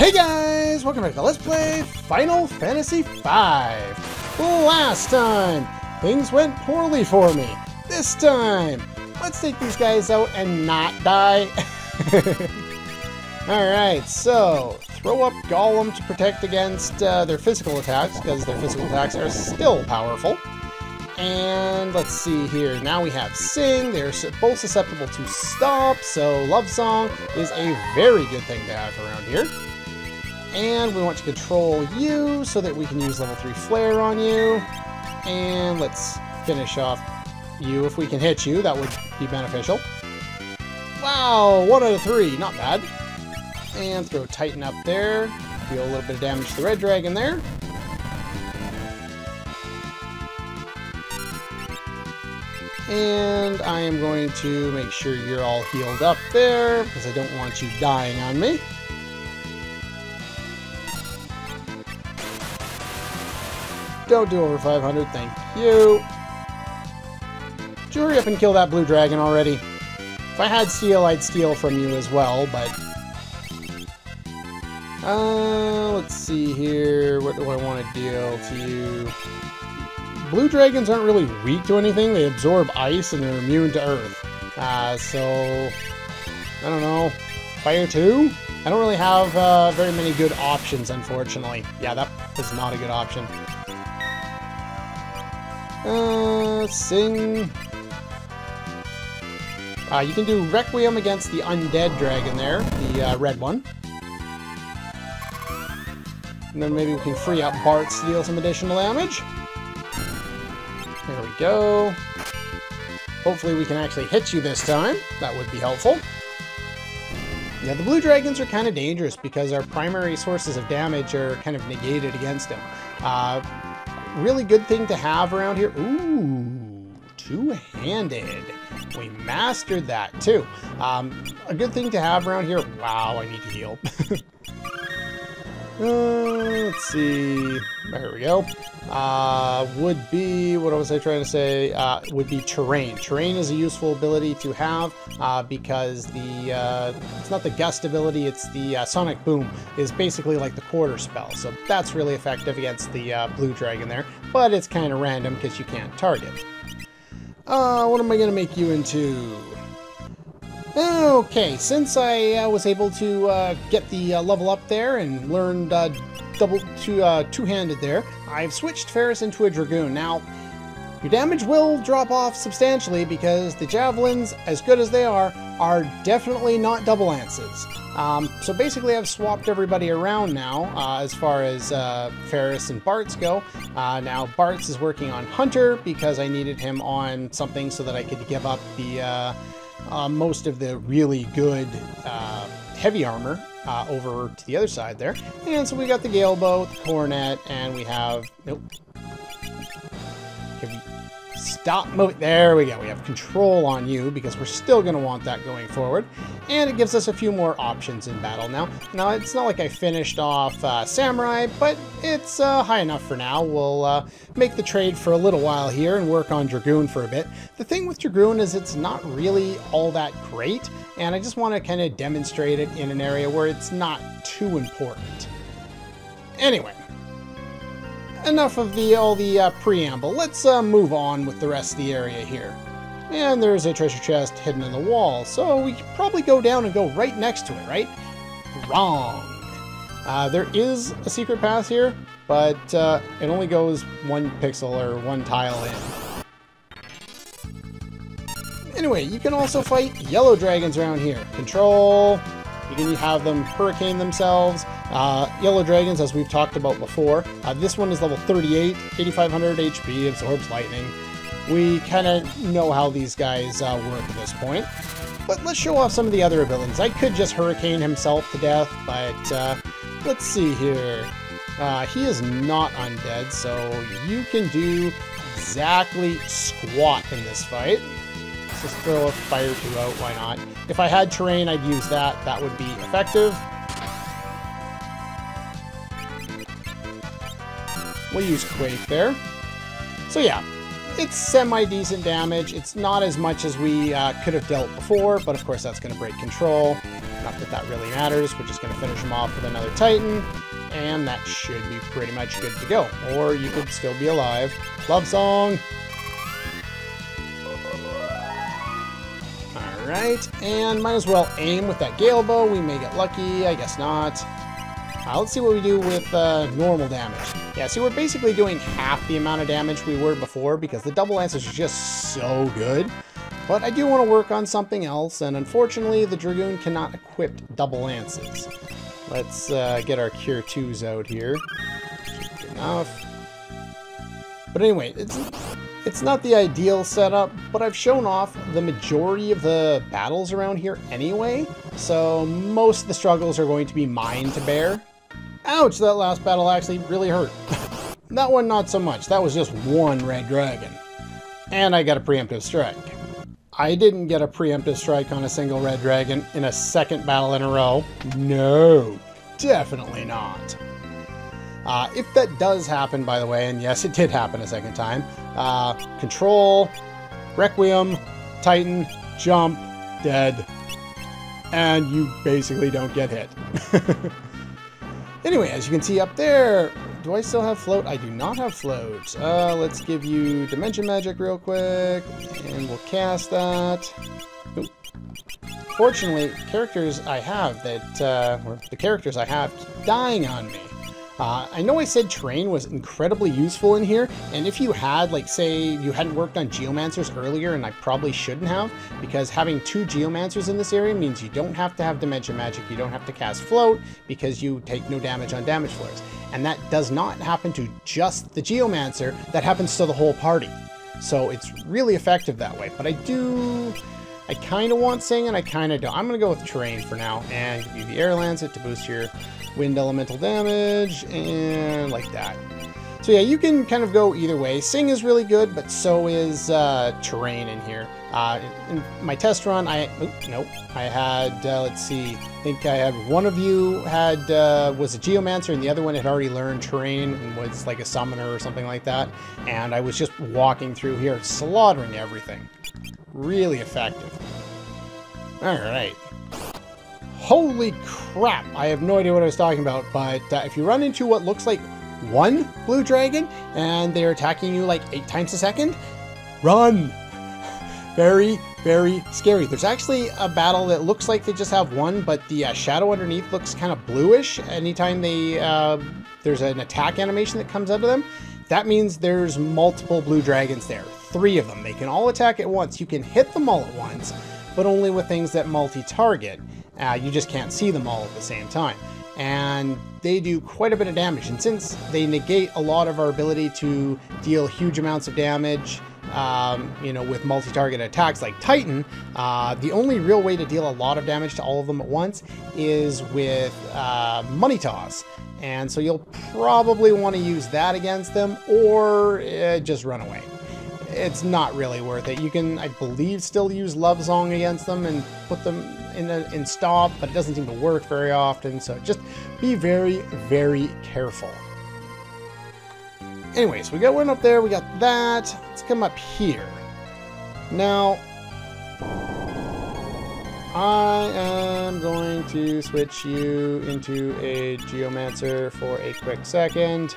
Hey guys, welcome back to Let's Play Final Fantasy V. Last time, things went poorly for me. This time, let's take these guys out and not die. Alright, so, throw up Golem to protect against their physical attacks, because their physical attacks are still powerful. And let's see here, now we have Sing, they're both susceptible to Stop, so Love Song is a very good thing to have around here. And we want to control you so that we can use level 3 Flare on you. And let's finish off you. If we can hit you, that would be beneficial. Wow, 1 out of 3, not bad. And throw Titan up there. Deal a little bit of damage to the red dragon there. And I am going to make sure you're all healed up there, because I don't want you dying on me. Don't do over 500, thank you. Would you hurry up and kill that blue dragon already? If I had steel, I'd steal from you as well, but... let's see here, what do I want to deal to you? Blue dragons aren't really weak to anything, they absorb ice and they're immune to earth. So... I don't know, fire 2? I don't really have very many good options, unfortunately. Yeah, that was not a good option. Sing. You can do Requiem against the undead dragon there, the red one. And then maybe we can free up Bartz to deal some additional damage. There we go. Hopefully we can actually hit you this time. That would be helpful. Yeah, the blue dragons are kind of dangerous because our primary sources of damage are kind of negated against them. Really good thing to have around here. Ooh, two-handed. We mastered that too. A good thing to have around here. Wow, I need to heal. Let's see. There we go. Would be, what was I trying to say? Would be terrain. Terrain is a useful ability to have because the, it's not the gust ability, it's the sonic boom is basically like the quarter spell. So that's really effective against the blue dragon there, but it's kind of random because you can't target. What am I going to make you into? Okay, since I was able to get the level up there and learned two-handed there, I've switched Ferris into a Dragoon. Now, your damage will drop off substantially because the javelins, as good as they are definitely not double lances. So basically I've swapped everybody around now as far as Ferris and Bartz go. Now Bartz is working on Hunter because I needed him on something so that I could give up the most of the really good heavy armor over to the other side there. And so we got the Gale Bow, the Cornet, and we have... Nope. Can we stop moving? There we go. We have control on you because we're still going to want that going forward. And it gives us a few more options in battle now. Now, it's not like I finished off Samurai, but it's high enough for now. We'll make the trade for a little while here and work on Dragoon for a bit. The thing with Dragoon is it's not really all that great, and I just want to kind of demonstrate it in an area where it's not too important. Anyway, enough of all the preamble. Let's move on with the rest of the area here. And there's a treasure chest hidden in the wall, so we could probably go down and go right next to it, right? Wrong. There is a secret path here, but it only goes 1 pixel or 1 tile in. Anyway, you can also fight yellow dragons around here. Control. You can have them hurricane themselves. Yellow dragons, as we've talked about before. This one is level 38, 8500 HP, absorbs lightning. We kind of know how these guys work at this point. But let's show off some of the other abilities. I could just hurricane himself to death, but let's see here. He is not undead, so you can do exactly squat in this fight. Let's just throw a fire 2 out, why not? If I had terrain, I'd use that. That would be effective. We'll use Quake there. So yeah, it's semi-decent damage. It's not as much as we could have dealt before, but of course that's going to break control. Not that that really matters. We're just going to finish him off with another Titan, and that should be pretty much good to go. Or you could still be alive. Love song! Alright, and might as well aim with that Gale Bow. We may get lucky, I guess not. Let's see what we do with normal damage. Yeah, see, we're basically doing half the amount of damage we were before because the double lances are just so good. But I do want to work on something else, and unfortunately the Dragoon cannot equip double lances. Let's get our Cure 2s out here. Good enough. But anyway, it's not the ideal setup, but I've shown off the majority of the battles around here anyway, so most of the struggles are going to be mine to bear. Ouch, that last battle actually really hurt. That one not so much, that was just one red dragon. And I got a preemptive strike. I didn't get a preemptive strike on a single red dragon in a second battle in a row. No, definitely not. If that does happen, by the way, and yes, it did happen a second time, Control, Requiem, Titan, Jump, dead, and you basically don't get hit. Anyway, as you can see up there, do I still have float? I do not have float. Let's give you Dimension Magic real quick, and we'll cast that. Oop. Fortunately, characters I have that, or the characters I have keep dying on me. I know I said Terrain was incredibly useful in here, and if you had, like, say, you hadn't worked on Geomancers earlier, and I probably shouldn't have, because having 2 Geomancers in this area means you don't have to have Dimension Magic, you don't have to cast Float, because you take no damage on damage flares. And that does not happen to just the Geomancer, that happens to the whole party. So it's really effective that way, but I kind of want Sing, and I kind of don't. I'm going to go with Terrain for now, and give you the Air Lancet to boost your wind elemental damage, and like that. So yeah, you can kind of go either way. Sing is really good, but so is Terrain in here. In my test run, I had, let's see, I think I had one of you was a Geomancer, and the other one had already learned Terrain and was like a summoner or something like that. And I was just walking through here, slaughtering everything. Really effective. Alright. Holy crap! I have no idea what I was talking about, but if you run into what looks like one blue dragon, and they're attacking you like 8 times a second, run! Very, very scary. There's actually a battle that looks like they just have one, but the shadow underneath looks kind of bluish anytime they there's an attack animation that comes out of them. That means there's multiple blue dragons there. 3 of them. They can all attack at once. You can hit them all at once, but only with things that multi-target. You just can't see them all at the same time. And they do quite a bit of damage. And since they negate a lot of our ability to deal huge amounts of damage, you know, with multi-target attacks like Titan, the only real way to deal a lot of damage to all of them at once is with Money Toss. And so you'll probably want to use that against them, or just run away. It's not really worth it. You can, I believe, still use Love Song against them and put them in stop, but it doesn't seem to work very often, so just be very, very careful. Anyways, we got one up there, we got that. Let's come up here. Now, I am going to switch you into a Geomancer for a quick second.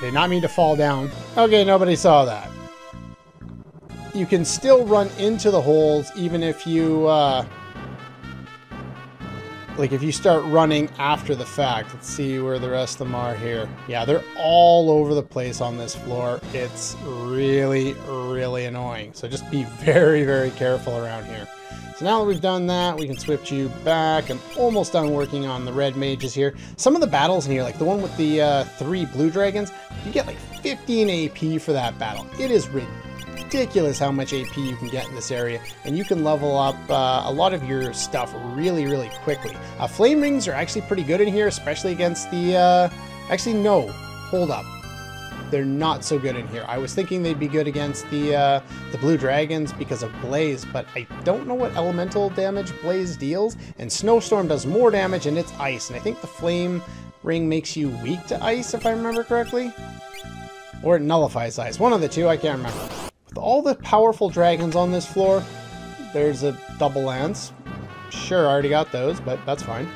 Did not mean to fall down. Okay, nobody saw that. You can still run into the holes even if you, like if you start running after the fact. Let's see where the rest of them are here. Yeah, they're all over the place on this floor. It's really, really annoying. So just be very, very careful around here. So now that we've done that, we can switch you back. I'm almost done working on the red mages here. Some of the battles in here, like the one with the 3 blue dragons, you get like 15 AP for that battle. It is ridiculous how much AP you can get in this area, and you can level up a lot of your stuff really, really quickly. Flame rings are actually pretty good in here, especially against the... actually, no. Hold up. They're not so good in here. I was thinking they'd be good against the blue dragons because of Blaze, but I don't know what elemental damage Blaze deals, and Snowstorm does more damage and it's ice, and I think the flame ring makes you weak to ice, if I remember correctly. Or it nullifies ice. One of the two, I can't remember. With all the powerful dragons on this floor, there's a double lance. Sure, I already got those, but that's fine.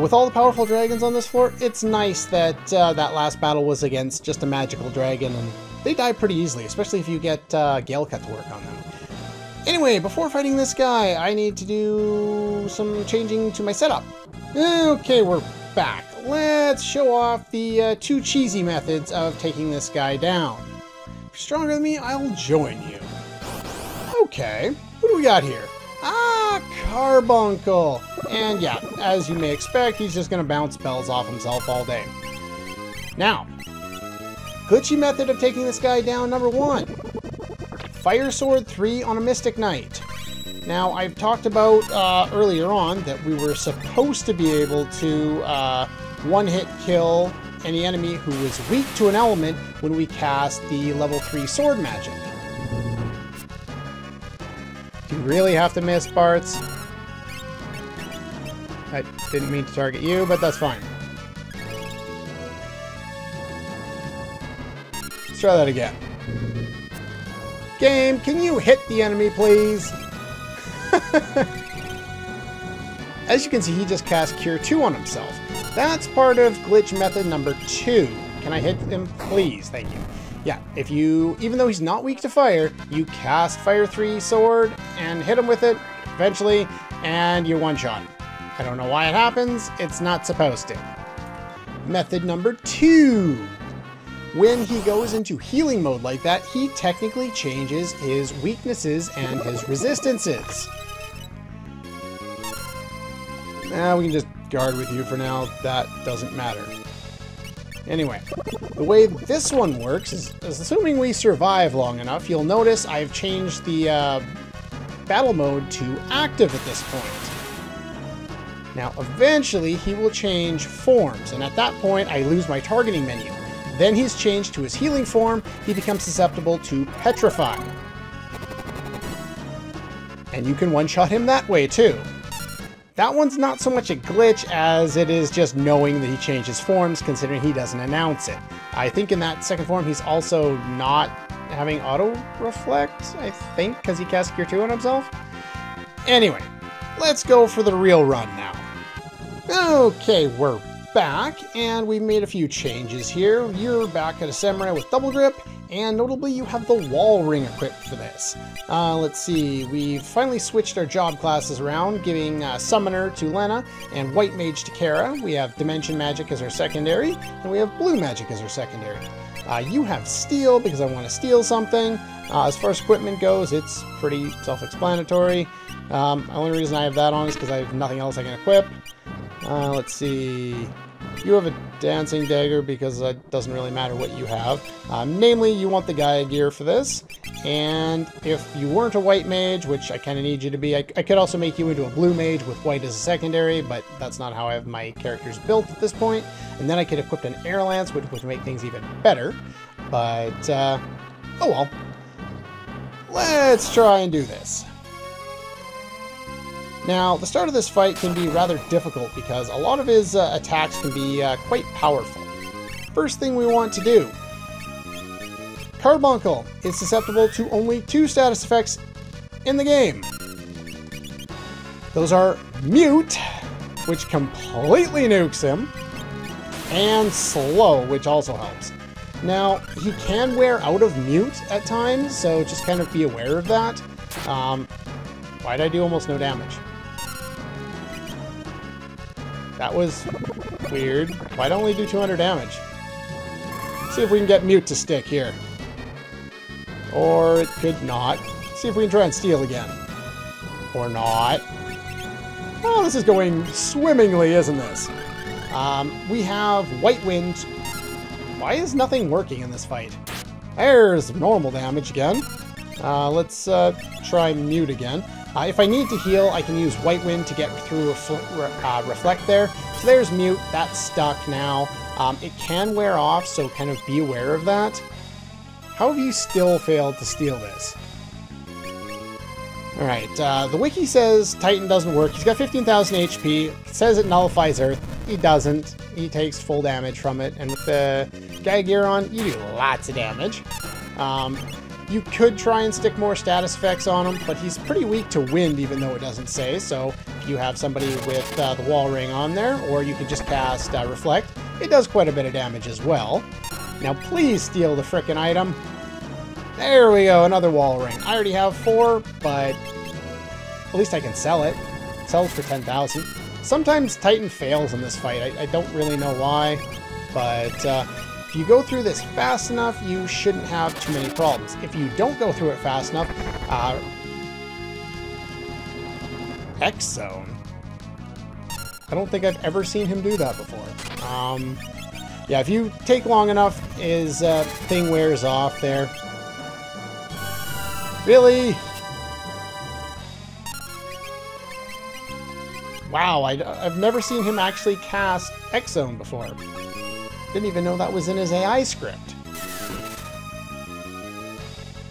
With all the powerful dragons on this floor, it's nice that that last battle was against just a magical dragon, and they die pretty easily, especially if you get Gale Cut to work on them. Anyway, before fighting this guy, I need to do some changing to my setup. Okay, we're back. Let's show off the 2 cheesy methods of taking this guy down. If you're stronger than me, I'll join you. Okay, what do we got here? Ah, Carbuncle! And yeah, as you may expect, he's just going to bounce spells off himself all day. Now, glitchy method of taking this guy down, number 1. Fire Sword 3 on a Mystic Knight. Now, I've talked about earlier on that we were supposed to be able to one-hit kill any enemy who was weak to an element when we cast the level 3 sword magic. Do you really have to miss, Bartz? I didn't mean to target you, but that's fine. Let's try that again. Game, can you hit the enemy, please? As you can see, he just cast Cure 2 on himself. That's part of glitch method number 2. Can I hit him, please? Thank you. Yeah, if you, even though he's not weak to fire, you cast Fire 3 sword and hit him with it eventually, and you one-shot him. I don't know why it happens. It's not supposed to. Method number 2. When he goes into healing mode like that, he technically changes his weaknesses and his resistances. We can just guard with you for now. That doesn't matter. Anyway, the way this one works is assuming we survive long enough, you'll notice I've changed the battle mode to active at this point. Now, eventually, he will change forms, and at that point, I lose my targeting menu. Then he's changed to his healing form, he becomes susceptible to Petrify. And you can one-shot him that way, too. That one's not so much a glitch as it is just knowing that he changes forms, considering he doesn't announce it. I think in that second form, he's also not having auto-reflect, I think, because he cast Cure 2 on himself. Anyway, let's go for the real run now. Okay, we're back, and we've made a few changes here. You're back at a samurai with double grip, and notably you have the wall ring equipped for this. Let's see, we've finally switched our job classes around, giving Summoner to Lena and White Mage to Kara. We have Dimension Magic as our secondary, and we have Blue Magic as our secondary. You have Steel because I want to steal something. As far as equipment goes, it's pretty self-explanatory. The only reason I have that on is because I have nothing else I can equip. Let's see. You have a Dancing Dagger because it doesn't really matter what you have. Namely, you want the Gaia gear for this. And if you weren't a White Mage, which I kind of need you to be, I could also make you into a Blue Mage with White as a secondary, but that's not how I have my characters built at this point. And then I could equip an Air Lance, which would make things even better. But, oh well. Let's try and do this. Now, the start of this fight can be rather difficult because a lot of his attacks can be quite powerful. First thing we want to do. Carbuncle is susceptible to only 2 status effects in the game. Those are Mute, which completely nukes him, and Slow, which also helps. Now, he can wear out of Mute at times, so just kind of be aware of that. Why'd I do almost no damage? That was weird. Why'd I only do 200 damage? Let's see if we can get Mute to stick here. Or it could not. Let's see if we can try and steal again. Or not. Oh, this is going swimmingly, isn't this? We have White Wind. Why is nothing working in this fight? There's normal damage again. Let's try Mute again. If I need to heal, I can use White Wind to get through Reflect there. So there's Mute. That's stuck now. It can wear off, so kind of be aware of that. How have you still failed to steal this? Alright, the wiki says Titan doesn't work. He's got 15,000 HP. It says it nullifies Earth. He doesn't. He takes full damage from it. And with the Gaia gear on, you do lots of damage. You could try and stick more status effects on him, but he's pretty weak to wind, even though it doesn't say. So if you have somebody with the wall ring on there, or you could just cast Reflect, it does quite a bit of damage as well. Now please steal the frickin' item. There we go, another wall ring. I already have 4, but at least I can sell it. Sells for 10,000. Sometimes Titan fails in this fight. I don't really know why, but if you go through this fast enough, you shouldn't have too many problems. If you don't go through it fast enough, X Zone. I don't think I've ever seen him do that before. Yeah, if you take long enough, his thing wears off there. Really? Wow, I've never seen him actually cast X Zone before. Didn't even know that was in his AI script.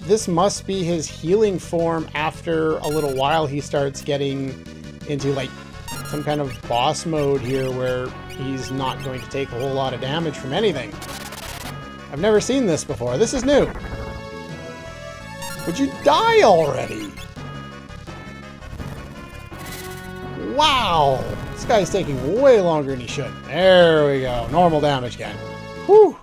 This must be his healing form. After a little while he starts getting into like some kind of boss mode here where he's not going to take a whole lot of damage from anything. I've never seen this before. This is new. Would you die already? Wow! This guy's taking way longer than he should. There we go. Normal damage again. Whew!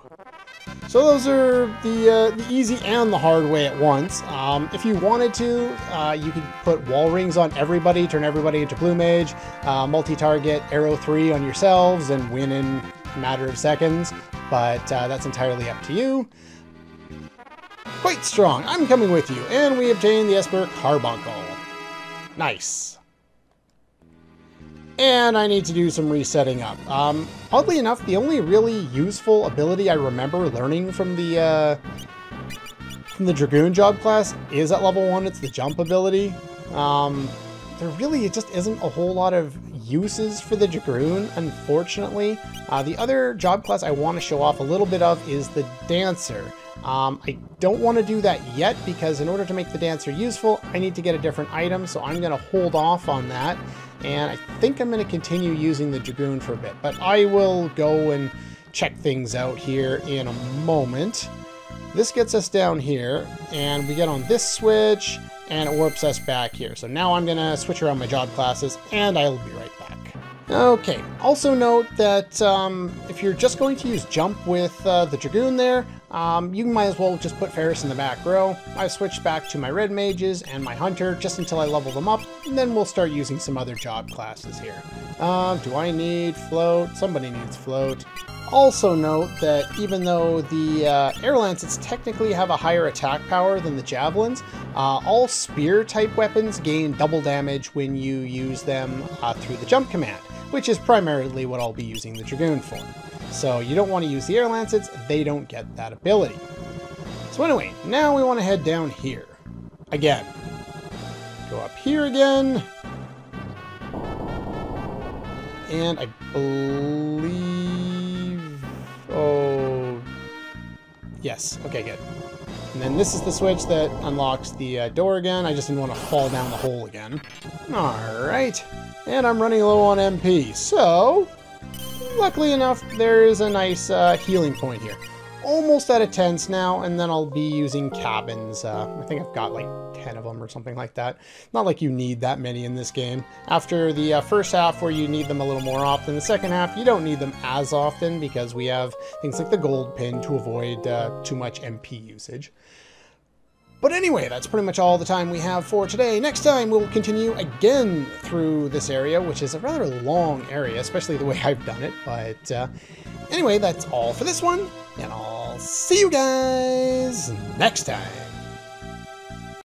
So those are the easy and the hard way at once. If you wanted to, you could put wall rings on everybody, turn everybody into Blue Mage, multi-target Arrow 3 on yourselves, and win in a matter of seconds. But that's entirely up to you. Quite strong. I'm coming with you. And we obtain the Esper Carbuncle. Nice. And I need to do some resetting up. Oddly enough, the only really useful ability I remember learning from the Dragoon job class is at level 1. It's the jump ability. There really just isn't a whole lot of uses for the Dragoon, unfortunately. The other job class I want to show off a little bit of is the Dancer. I don't want to do that yet because in order to make the Dancer useful, I need to get a different item, so I'm going to hold off on that. And I think I'm going to continue using the Dragoon for a bit, but I will go and check things out here in a moment. This gets us down here, and we get on this switch, and it warps us back here. So now I'm going to switch around my job classes, and I'll be right back. Okay, also note that if you're just going to use jump with the Dragoon there, you might as well just put Ferris in the back row. I switched back to my red mages and my hunter just until I level them up, and then we'll start using some other job classes here. Do I need float? Somebody needs float. Also note that even though the air lancets technically have a higher attack power than the javelins, all spear type weapons gain double damage when you use them through the jump command, which is primarily what I'll be using the Dragoon for. So you don't want to use the air lancets, they don't get that ability. So anyway, now we want to head down here. Again. Go up here again. And I believe... Oh... Yes, okay, good. And then this is the switch that unlocks the door again. I just didn't want to fall down the hole again. Alright. And I'm running low on MP, so... Luckily enough, there is a nice healing point here. Almost out of tents now, and then I'll be using cabins. I think I've got like 10 of them or something like that. Not like you need that many in this game. After the first half where you need them a little more often, the second half you don't need them as often because we have things like the gold pin to avoid too much MP usage. But anyway, that's pretty much all the time we have for today. Next time, we'll continue again through this area, which is a rather long area, especially the way I've done it. But anyway, that's all for this one, and I'll see you guys next time.